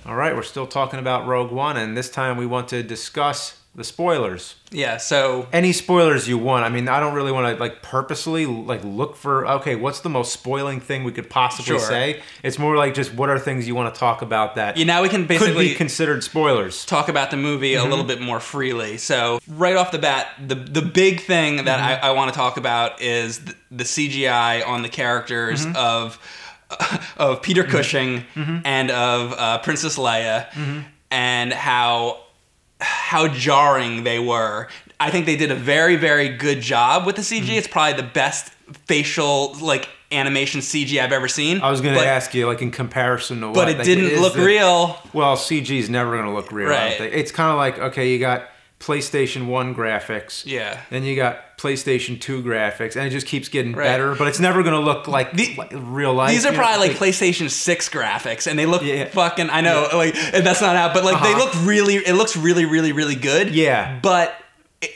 All right, we're still talking about Rogue One, and this time we want to discuss the spoilers. Yeah, so... Any spoilers you want. I mean, I don't really want to, like, purposely, like, look for, okay, what's the most spoiling thing we could possibly say? It's more like just what are things you want to talk about that now we can basically could be considered spoilers. Talk about the movie a little bit more freely. So, right off the bat, the big thing that I want to talk about is the CGI on the characters of Peter Cushing and of Princess Leia, and how jarring they were. I think they did a very, very good job with the CG. It's probably the best facial, like, animation CG I've ever seen. I was going to ask you, like, in comparison to what? But it didn't look real. Well, CG is never going to look real. Right. I don't think. It's kind of like, okay, you got PlayStation 1 graphics. Yeah. Then you got PlayStation 2 graphics, and it just keeps getting better, but it's never going to look like real life. These are probably like PlayStation 6 graphics, and they look fucking, I know, like, and that's not out, but like they look really, it looks really, really, really good. Yeah. But,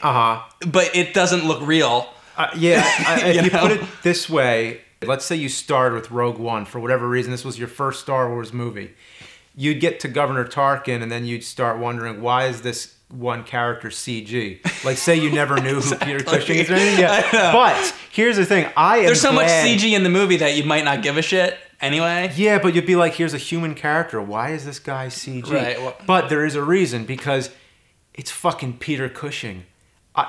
but it doesn't look real. If you put it this way, let's say you started with Rogue One, for whatever reason, this was your first Star Wars movie. You'd get to Governor Tarkin, and then you'd start wondering, why is this one character CG? Like, say you never knew who Peter Cushing is or anything. Yeah. But here's the thing, there's so much CG in the movie that you might not give a shit anyway. Yeah, but you'd be like, here's a human character. Why is this guy CG? Right. Well, but there is a reason, because it's fucking Peter Cushing.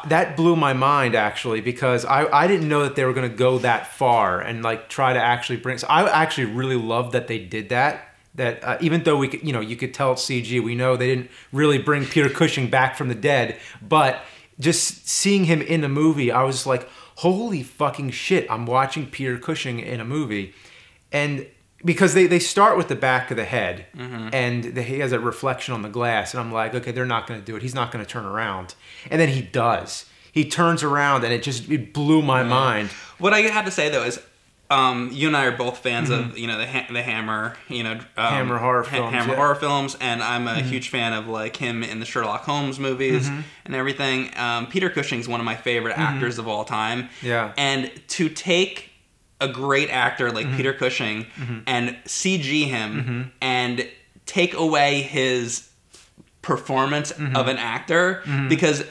That blew my mind, actually, because I didn't know that they were going to go that far and, like, try to actually bring... So I actually really loved that they did that. That even though we could, you could tell it's CG, we know they didn't really bring Peter Cushing back from the dead. But just seeing him in a movie, I was like, holy fucking shit, I'm watching Peter Cushing in a movie. And because they start with the back of the head, and he has a reflection on the glass, and I'm like, okay, they're not going to do it. He's not going to turn around. And then he does. He turns around, and it blew my mind. What I have to say, though, is you and I are both fans of the Hammer, Hammer horror films, horror films, and I'm a huge fan of, like, him in the Sherlock Holmes movies and everything. Peter Cushing's one of my favorite actors of all time. Yeah, and to take a great actor like Peter Cushing and CG him and take away his performance of an actor, because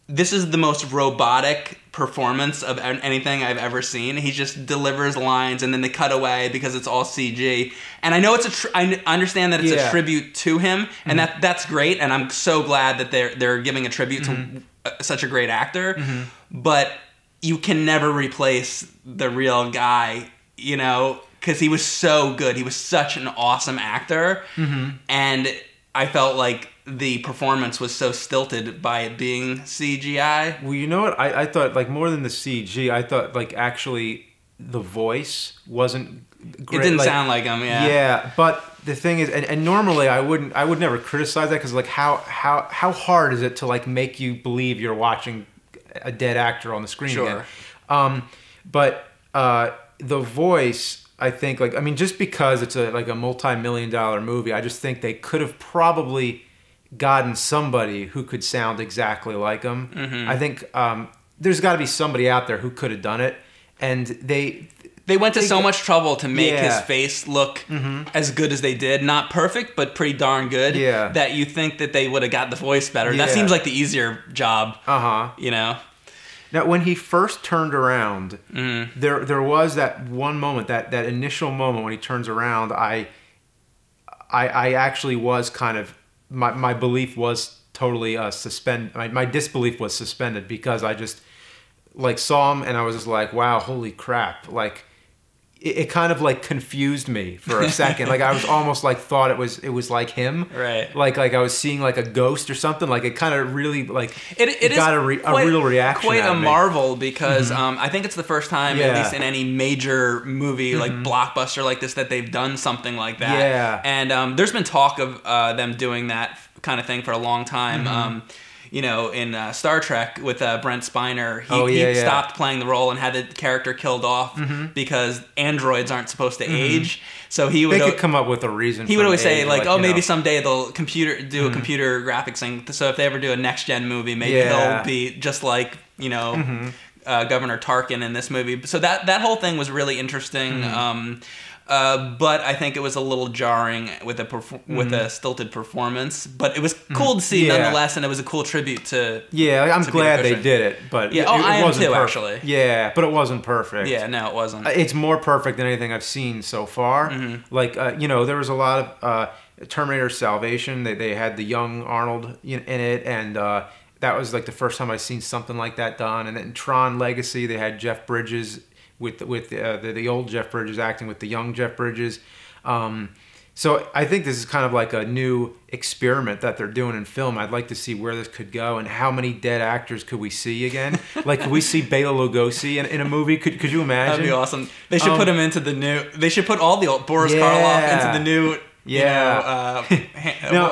this is the most robotic performance of anything I've ever seen. He just delivers lines, and then they cut away because it's all CG. And I know it's I understand that it's a tribute to him, and that's great. And I'm so glad that they're giving a tribute to such a great actor. But you can never replace the real guy, because he was so good. He was such an awesome actor, and I felt like the performance was so stilted by it being CGI. Well, you know what? I thought, like, more than the CG, I thought, like, actually the voice wasn't great. It didn't sound like him, yeah. Yeah, but the thing is, and normally I would never criticize that, because, like, how hard is it to, like, make you believe you're watching a dead actor on the screen again? But the voice, I think, like, I mean, just because it's like a multi-million-dollar movie, I just think they could have probably gotten somebody who could sound exactly like him. I think there's got to be somebody out there who could have done it, and they went to so much trouble to make his face look as good as they did. Not perfect, but pretty darn good. Yeah. That you think that they would have got the voice better. That seems like the easier job. Now, when he first turned around, there was that one moment, that initial moment when he turns around. I actually was kind of, my belief was totally suspended. My disbelief was suspended, because I just, like, saw him and I was just like, wow, holy crap. Like, it kind of, like, confused me for a second. Like, I was almost like thought it was like him. Right. Like I was seeing, like, a ghost or something. Like, it kind of really, like, it got a real reaction. Quite a marvel, because I think it's the first time, at least in any major movie, like blockbuster like this, that they've done something like that. Yeah. And there's been talk of them doing that kind of thing for a long time. In Star Trek with Brent Spiner, he stopped playing the role and had the character killed off because androids aren't supposed to age. So they could come up with a reason. He would always say, like, oh, maybe someday they'll do a computer graphics thing. So if they ever do a next gen movie, maybe they'll be just like Governor Tarkin in this movie. So that whole thing was really interesting. but I think it was a little jarring with a stilted performance. But it was cool to see nonetheless, and it was a cool tribute to. Yeah, I'm glad they did it, but I am wasn't too, perfect. actually. Yeah, but it wasn't perfect. Yeah, no, it wasn't. It's more perfect than anything I've seen so far. Like there was a lot of Terminator Salvation. They had the young Arnold in it, and that was like the first time I've seen something like that done. And then Tron Legacy, they had Jeff Bridges with the old Jeff Bridges acting with the young Jeff Bridges. So I think this is kind of like a new experiment that they're doing in film. I'd like to see where this could go and how many dead actors could we see again. Like, could we see Bela Lugosi in a movie? Could you imagine? That'd be awesome. They should put him into the new. They should put all the old Boris Karloff into the new. No,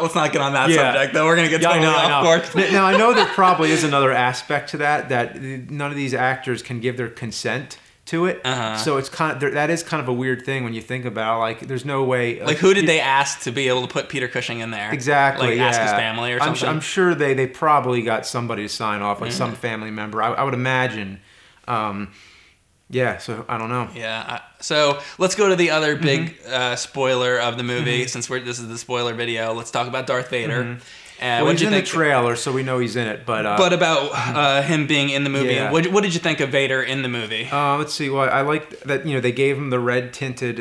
let's not get on that subject, though. We're going to get totally off course. Now, I know there probably is another aspect to that none of these actors can give their consent to it. So it's that is kind of a weird thing when you think about it. Like, there's no way. Like who did they ask to be able to put Peter Cushing in there? Exactly. Like ask his family or something. I'm sure they probably got somebody to sign off, like some family member. I would imagine. So I don't know. Yeah. So let's go to the other big spoiler of the movie. Since this is the spoiler video, let's talk about Darth Vader. Well, he's in the trailer, so we know he's in it. But about him being in the movie, what did you think of Vader in the movie? Let's see. Well, I like that. They gave him the red tinted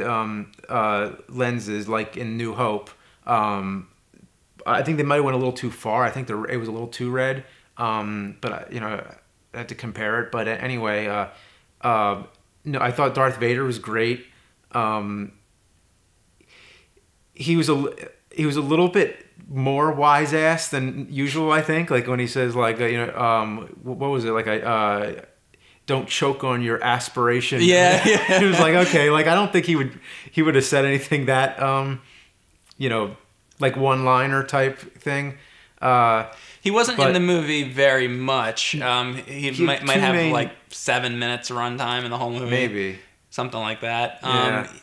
lenses, like in New Hope. I think they might have went a little too far. I think it was a little too red. But I had to compare it. But anyway, no, I thought Darth Vader was great. He was a little bit more wise ass than usual, I think. Like when he says, like, what was it? Like, don't choke on your aspiration. Yeah. He was like, okay, like I don't think he would have said anything that like one liner type thing. He wasn't in the movie very much. He might have like 7 minutes runtime in the whole movie. Maybe. Something like that.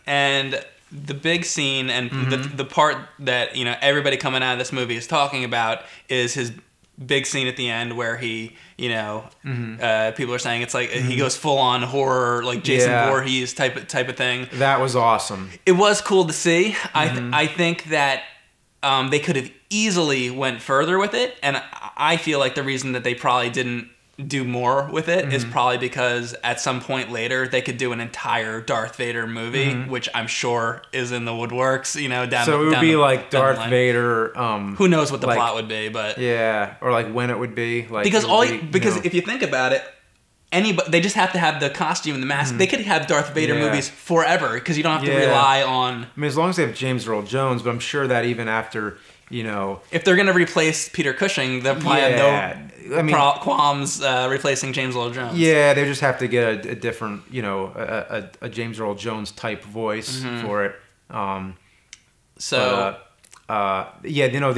And the big scene and the part that everybody coming out of this movie is talking about is his big scene at the end where he people are saying it's like he goes full on horror, like Jason Voorhees type of thing. That was awesome. It was cool to see. I think that they could have easily went further with it, and I feel like the reason that they probably didn't do more with it is probably because at some point later they could do an entire Darth Vader movie, which I'm sure is in the woodworks. So it would be like Darth Vader. Who knows what the plot would be, but or like when it would be. Like because if you think about it, they just have to have the costume and the mask. They could have Darth Vader movies forever because you don't have to rely on. I mean, as long as they have James Earl Jones, but I'm sure that even after. If they're going to replace Peter Cushing, they'll probably have no qualms replacing James Earl Jones. Yeah, they just have to get a different, a James Earl Jones type voice for it. The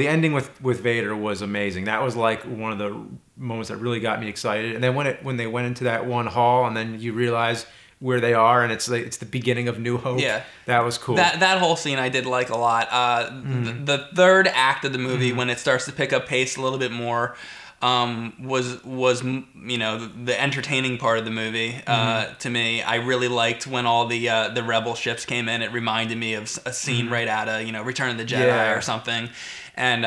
ending with Vader was amazing. That was like one of the moments that really got me excited. And then when they went into that one hall, and then you realize where they are, and it's the beginning of New Hope. Yeah, that was cool. That whole scene I did like a lot. The third act of the movie, when it starts to pick up pace a little bit more, was the entertaining part of the movie. To me, I really liked when all the rebel ships came in. It reminded me of a scene right out of Return of the Jedi or something. And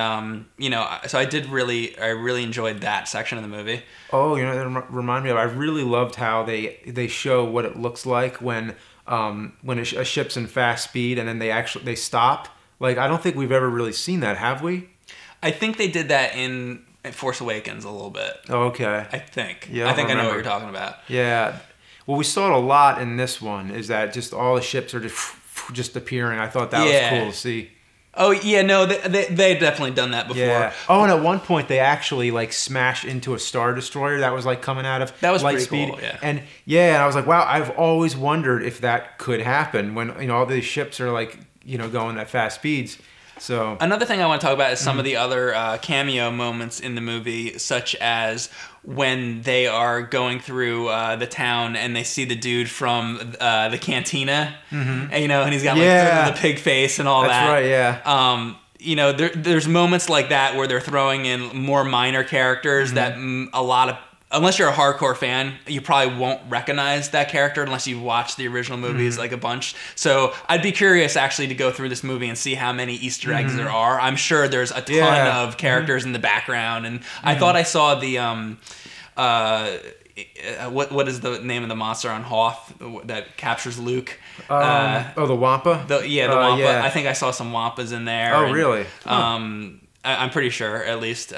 so I really enjoyed that section of the movie. Oh, that reminded me of. I really loved how they show what it looks like when a ship's in fast speed and then they stop. Like, I don't think we've ever really seen that, have we? I think they did that in Force Awakens a little bit. Oh, okay. I think. Yeah, I know what you're talking about. Yeah. Well, we saw it a lot in this one. Is that just all the ships are just appearing? I thought that was cool to see. Oh, yeah, no, they've definitely done that before. Yeah. Oh, and at one point they actually like smashed into a Star Destroyer that was like coming out of light speed. Cool, yeah. And I was like, wow, I've always wondered if that could happen when all these ships are like going at fast speeds. So another thing I want to talk about is some of the other cameo moments in the movie, such as when they are going through the town and they see the dude from the cantina, and, and he's got like the pig face and all that. That's right, yeah. There's moments like that where they're throwing in more minor characters that a lot unless you're a hardcore fan, you probably won't recognize that character unless you've watched the original movies like a bunch. So I'd be curious actually to go through this movie and see how many Easter eggs there are. I'm sure there's a ton of characters in the background, and I thought I saw the what is the name of the monster on Hoth that captures Luke? The Wampa? The Wampa. Yeah. I think I saw some Wampas in there. Oh, really? I'm pretty sure, at least.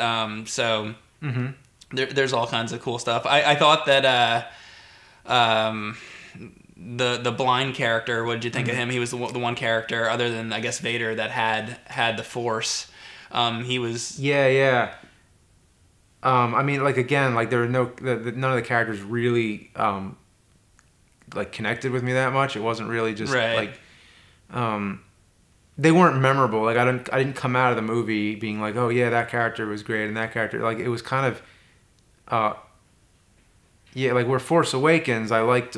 There's all kinds of cool stuff. I thought that the blind character, what did you think of him? He was the one character, other than, I guess, Vader, that had the Force. He was... Yeah. I mean, like, again, like, there were none of the characters really, like, connected with me that much. It wasn't really just, like, they weren't memorable. Like, I didn't come out of the movie being like, oh, yeah, that character was great, and that character, like, it was kind of, like, where Force Awakens, I liked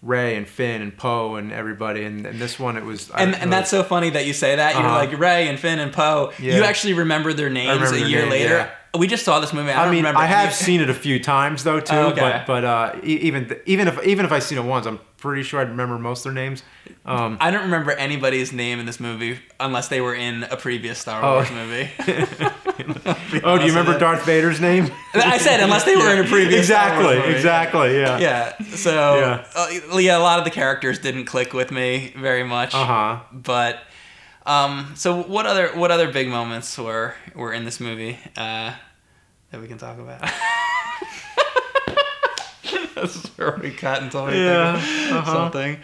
Rey and Finn and Poe and everybody, and this one, it was... And that's so funny that you say that. You're like, Rey and Finn and Poe. Yeah. You actually remember their names a year later. Yeah. We just saw this movie. I don't remember. I have seen it a few times though too. Okay. But even if I've seen it once, I'm pretty sure I'd remember most of their names. I don't remember anybody's name in this movie unless they were in a previous Star Wars movie. Oh, do you remember Darth Vader's name? I said unless they were in a previous Star Wars movie. Exactly. Yeah. Yeah. So a lot of the characters didn't click with me very much. But. So what other big moments were in this movie that we can talk about? This is where we cut until we think of something.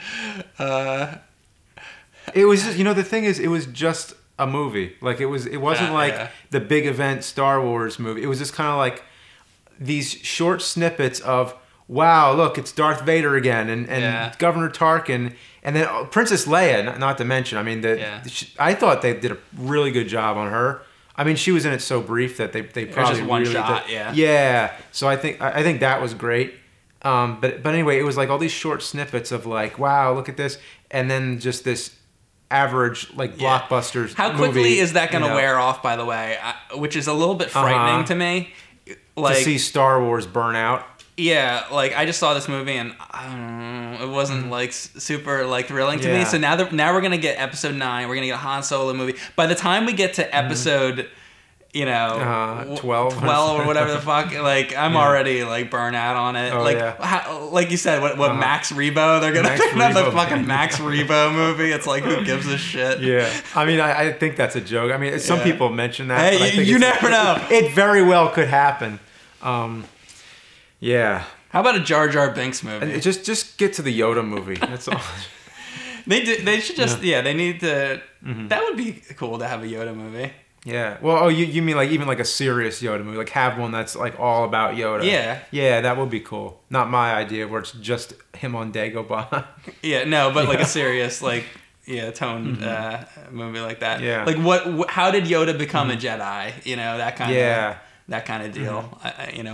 It was just, the thing is, it was just a movie. Like, it wasn't like the big event Star Wars movie. It was just kind of like these short snippets of, wow, look, it's Darth Vader again, and Governor Tarkin. And then Princess Leia, not to mention, I mean, I thought they did a really good job on her. I mean, she was in it so brief that they probably just one really shot, yeah. So I think that was great. But anyway, it was like all these short snippets of like, wow, look at this, and then just this average like blockbusters. How quickly movie, is that going to wear off? By the way, which is a little bit frightening to me. Like, to see Star Wars burn out. Yeah, like I just saw this movie and it wasn't like super like thrilling to me. So now we're gonna get episode 9. We're gonna get a Han Solo movie. By the time we get to episode, 12 or whatever the fuck, like I'm already like burnt out on it. Like you said, what Max Rebo? They're gonna have the fucking Max Rebo movie. It's like, who gives a shit? Yeah, I mean, I think that's a joke. I mean, some people mention that. Hey, but I think you never know. It very well could happen. Yeah. How about a Jar Jar Binks movie? And just get to the Yoda movie. That's all. They should just they need to. That would be cool to have a Yoda movie. Yeah. Well, you mean like even like a serious Yoda movie, like have one that's like all about Yoda. Yeah. Yeah, that would be cool. Not my idea where it's just him on Dagobah. Yeah, no, but like a serious toned movie like that. Yeah. Like what? How did Yoda become a Jedi? That kind of. That kind of deal,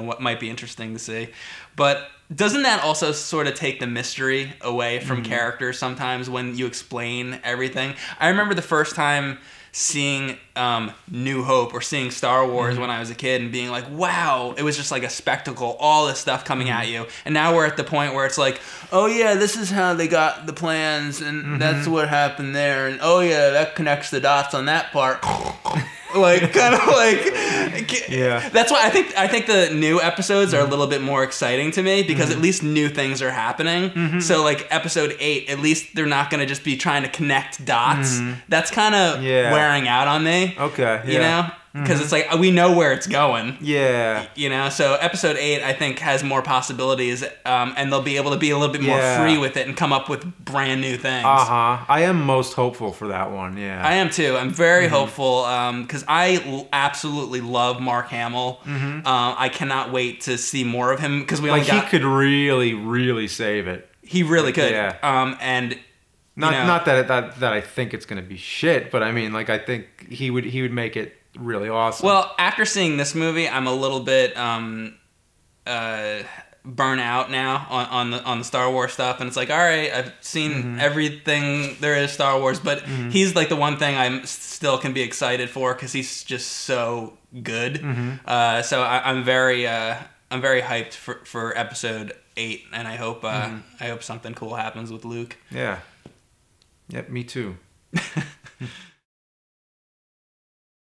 what might be interesting to see. But doesn't that also sort of take the mystery away from characters sometimes when you explain everything? I remember the first time seeing New Hope or seeing Star Wars when I was a kid and being like, wow, it was just like a spectacle, all this stuff coming at you. And now we're at the point where it's like, oh yeah, this is how they got the plans and that's what happened there. And oh yeah, that connects the dots on that part. Like, kind of like, that's why I think the new episodes are a little bit more exciting to me because at least new things are happening. So like episode 8, at least they're not going to just be trying to connect dots. That's kind of wearing out on me. Okay. Because it's like, we know where it's going. Yeah. So episode 8, I think, has more possibilities, and they'll be able to be a little bit more free with it and come up with brand new things. I am most hopeful for that one, I am too. I'm very hopeful, because I absolutely love Mark Hamill. I cannot wait to see more of him, because he could really, really save it. He really could. Yeah. And... Not that I think it's going to be shit, but I mean, like, I think he would make it really awesome. Well, after seeing this movie, I'm a little bit burnt out now on the Star Wars stuff, and it's like, all right, I've seen everything there is Star Wars, but he's like the one thing I still can be excited for because he's just so good. So I'm very I'm very hyped for episode 8, and I hope something cool happens with Luke. Yeah. Yep, me too.